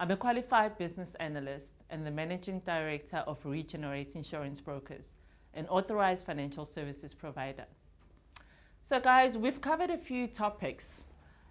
I'm a qualified business analyst and the managing director of Regenerate Insurance Brokers, an authorized financial services provider. So guys, we've covered a few topics,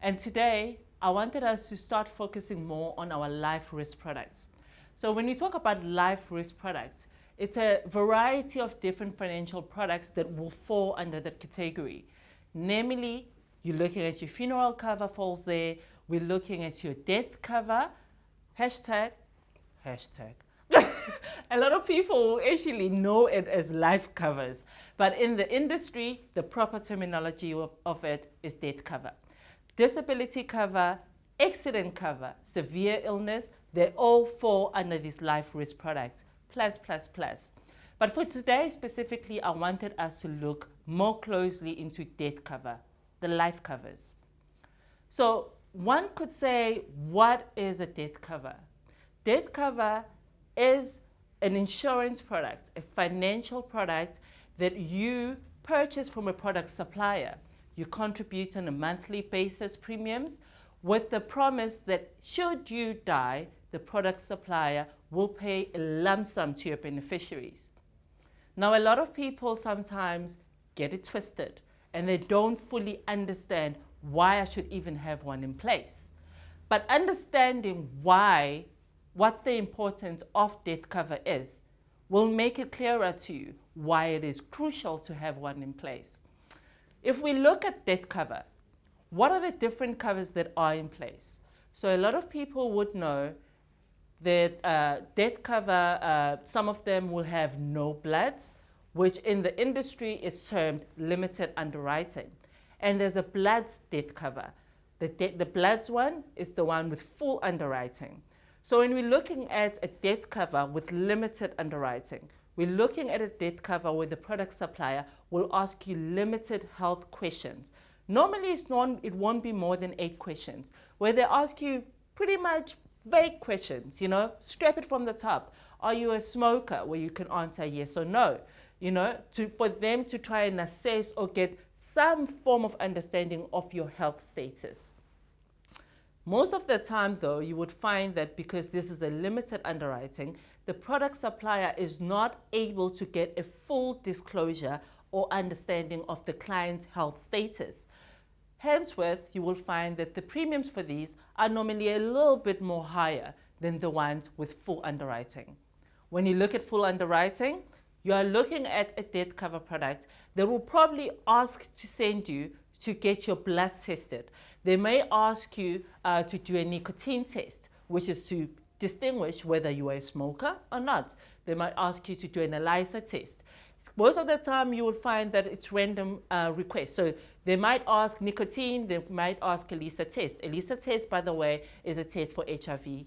and today I wanted us to start focusing more on our life risk products. So when we talk about life risk products, it's a variety of different financial products that will fall under that category. Namely, you're looking at your funeral cover falls there, we're looking at your death cover, hashtag. A lot of people actually know it as life covers, but in the industry, the proper terminology of it is death cover. Disability cover, accident cover, severe illness, they all fall under these life risk products, plus. But for today specifically, I wanted us to look more closely into death cover, the life covers. So one could say, what is a death cover? Death cover is an insurance product, a financial product that you purchase from a product supplier. You contribute on a monthly basis premiums with the promise that should you die, the product supplier will pay a lump sum to your beneficiaries. Now, a lot of people sometimes get it twisted and they don't fully understand why I should even have one in place. But understanding why, what the importance of death cover is, will make it clearer to you why it is crucial to have one in place. If we look at death cover, what are the different covers that are in place? So a lot of people would know that death cover, some of them will have no bloods, which in the industry is termed limited underwriting. And there's a bloods death cover. The bloods one is the one with full underwriting. So when we're looking at a death cover with limited underwriting, we're looking at a death cover where the product supplier will ask you limited health questions. Normally it won't be more than 8 questions, where they ask you pretty much vague questions, strap it from the top. Are you a smoker? Where you can answer yes or no, for them to try and assess or get some form of understanding of your health status. Most of the time though, you would find that because this is a limited underwriting, the product supplier is not able to get a full disclosure or understanding of the client's health status. Henceforth, you will find that the premiums for these are normally a little bit more higher than the ones with full underwriting. When you look at full underwriting, you are looking at a death cover product that will probably ask to send you to get your blood tested. They may ask you to do a nicotine test, which is to distinguish whether you are a smoker or not. They might ask you to do an ELISA test. Most of the time you will find that it's random requests. So they might ask nicotine, they might ask ELISA test. ELISA test, by the way, is a test for HIV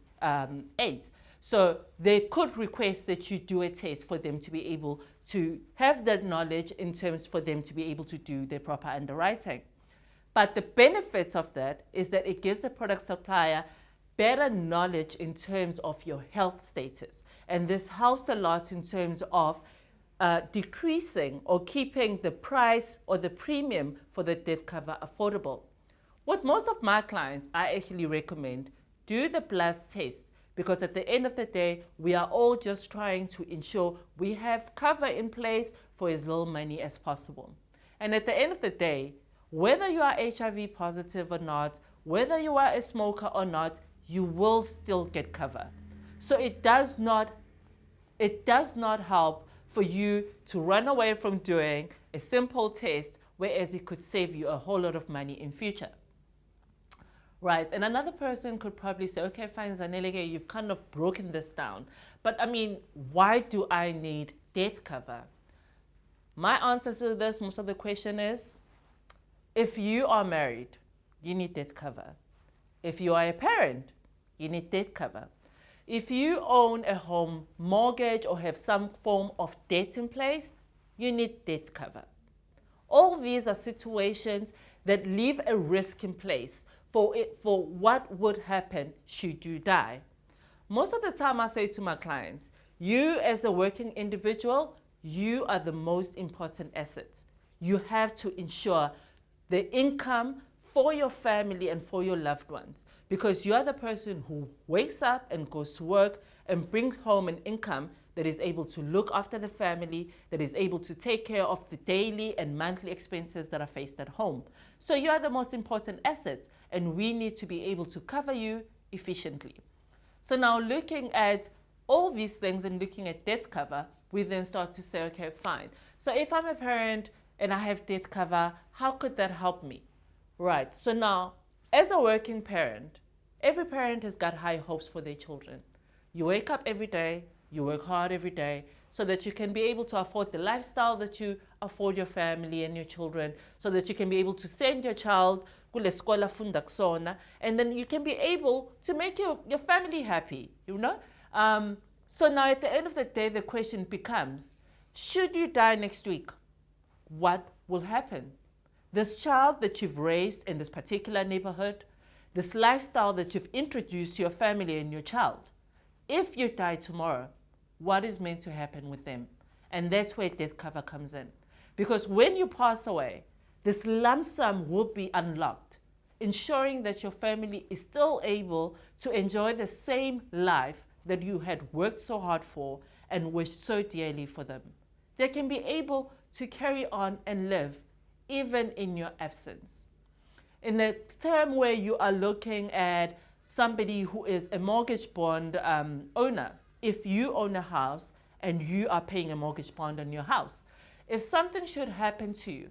AIDS. So they could request that you do a test for them to be able to have that knowledge in terms for them to be able to do their proper underwriting. But the benefits of that is that it gives the product supplier better knowledge in terms of your health status. And this helps a lot in terms of decreasing or keeping the price or the premium for the death cover affordable. With most of my clients, I actually recommend do the blood test, because at the end of the day, we are all just trying to ensure we have cover in place for as little money as possible. And at the end of the day, whether you are HIV positive or not, whether you are a smoker or not, you will still get cover. So it does not help for you to run away from doing a simple test, whereas it could save you a whole lot of money in future. Right, and another person could probably say, okay, fine, Zanelege, you've kind of broken this down. But I mean, why do I need death cover? My answer to this, most of the question is, if you are married, you need death cover. If you are a parent, you need death cover. If you own a home mortgage or have some form of debt in place, you need death cover. All these are situations that leave a risk in place for what would happen should you die. Most of the time I say to my clients, you as the working individual, you are the most important asset. You have to ensure the income for your family and for your loved ones, because you are the person who wakes up and goes to work and brings home an income that is able to look after the family, that is able to take care of the daily and monthly expenses that are faced at home. So you are the most important assets, and we need to be able to cover you efficiently. So now looking at all these things and looking at death cover, we then start to say, okay, fine. So if I'm a parent and I have death cover, how could that help me? Right, so now, as a working parent, every parent has got high hopes for their children. You wake up every day, you work hard every day, so that you can be able to afford the lifestyle that you afford your family and your children, so that you can be able to send your child kule skola funda kusona, and then you can be able to make your family happy, you know? So now at the end of the day, the question becomes, should you die next week, what will happen? This child that you've raised in this particular neighborhood, this lifestyle that you've introduced to your family and your child, if you die tomorrow, what is meant to happen with them? And that's where death cover comes in. Because when you pass away, this lump sum will be unlocked, ensuring that your family is still able to enjoy the same life that you had worked so hard for and wished so dearly for them. They can be able to carry on and live even in your absence. In the term where you are looking at somebody who is a mortgage bond owner, if you own a house and you are paying a mortgage bond on your house, if something should happen to you,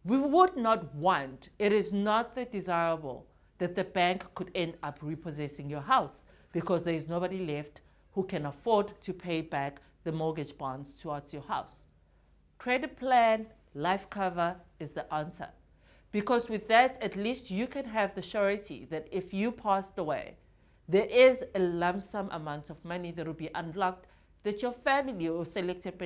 we would not want, it is not the desirable that the bank could end up repossessing your house because there is nobody left who can afford to pay back the mortgage bonds towards your house. Credit plan, life cover is the answer. Because with that, at least you can have the surety that if you passed away, there is a lump sum amount of money that will be unlocked that your family or selected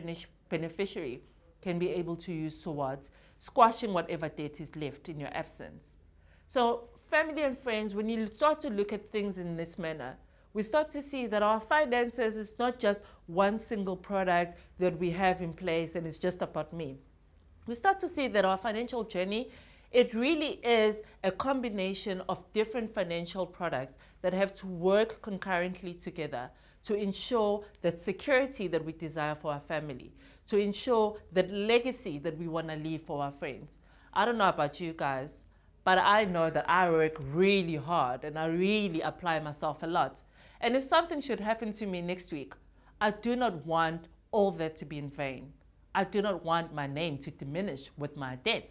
beneficiary can be able to use towards squashing whatever debt is left in your absence. So family and friends, when you start to look at things in this manner, we start to see that our finances is not just one single product that we have in place and it's just about me. We start to see that our financial journey, it really is a combination of different financial products that have to work concurrently together to ensure that security that we desire for our family, to ensure that legacy that we want to leave for our friends. I don't know about you guys, but I know that I work really hard and I really apply myself a lot. And if something should happen to me next week, I do not want all that to be in vain. I do not want my name to diminish with my death.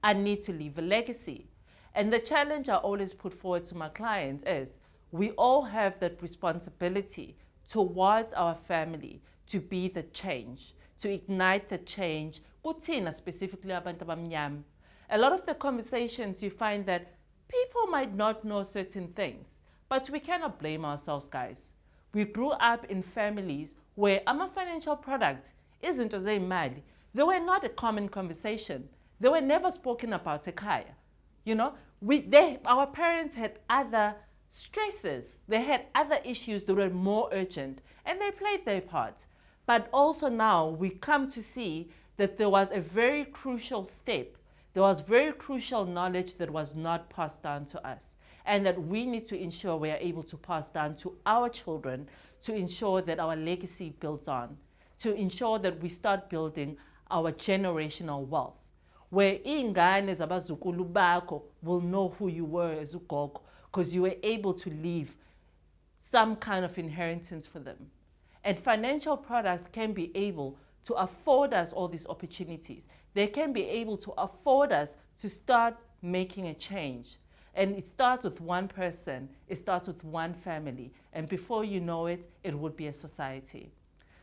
I need to leave a legacy. And the challenge I always put forward to my clients is we all have that responsibility towards our family to be the change, to ignite the change. Kuthina specifically abantu abamnyama. A lot of the conversations you find that people might not know certain things, but we cannot blame ourselves, guys. We grew up in families where financial products isn't as a mali. They were not a common conversation. They were never spoken about ekhaya. You know, our parents had other stresses. They had other issues that were more urgent, and they played their part. But also now we come to see that there was a very crucial step. There was very crucial knowledge that was not passed down to us, and that we need to ensure we are able to pass down to our children to ensure that our legacy builds on, to ensure that we start building our generational wealth, where ingane zabazukulu bakho will know who you were as ugogo because you were able to leave some kind of inheritance for them. And financial products can be able to afford us all these opportunities. They can be able to afford us to start making a change. And it starts with one person, it starts with one family, and before you know it, it would be a society.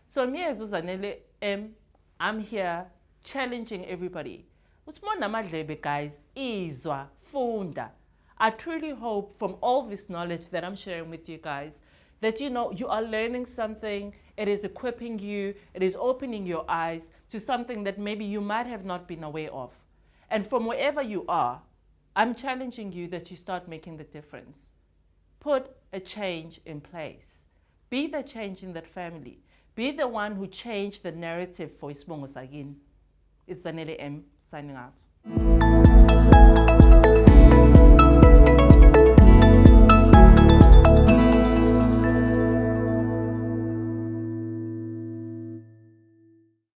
So me as Uzanele M, I'm here challenging everybody. Guys, izwa, funda. I truly hope from all this knowledge that I'm sharing with you guys that you are learning something, it is equipping you, it is opening your eyes to something that maybe you might have not been aware of. And from wherever you are, I'm challenging you that you start making the difference. Put a change in place. Be the change in that family. Be the one who changed the narrative for Isibongo Sagini. It's Zanele M signing out.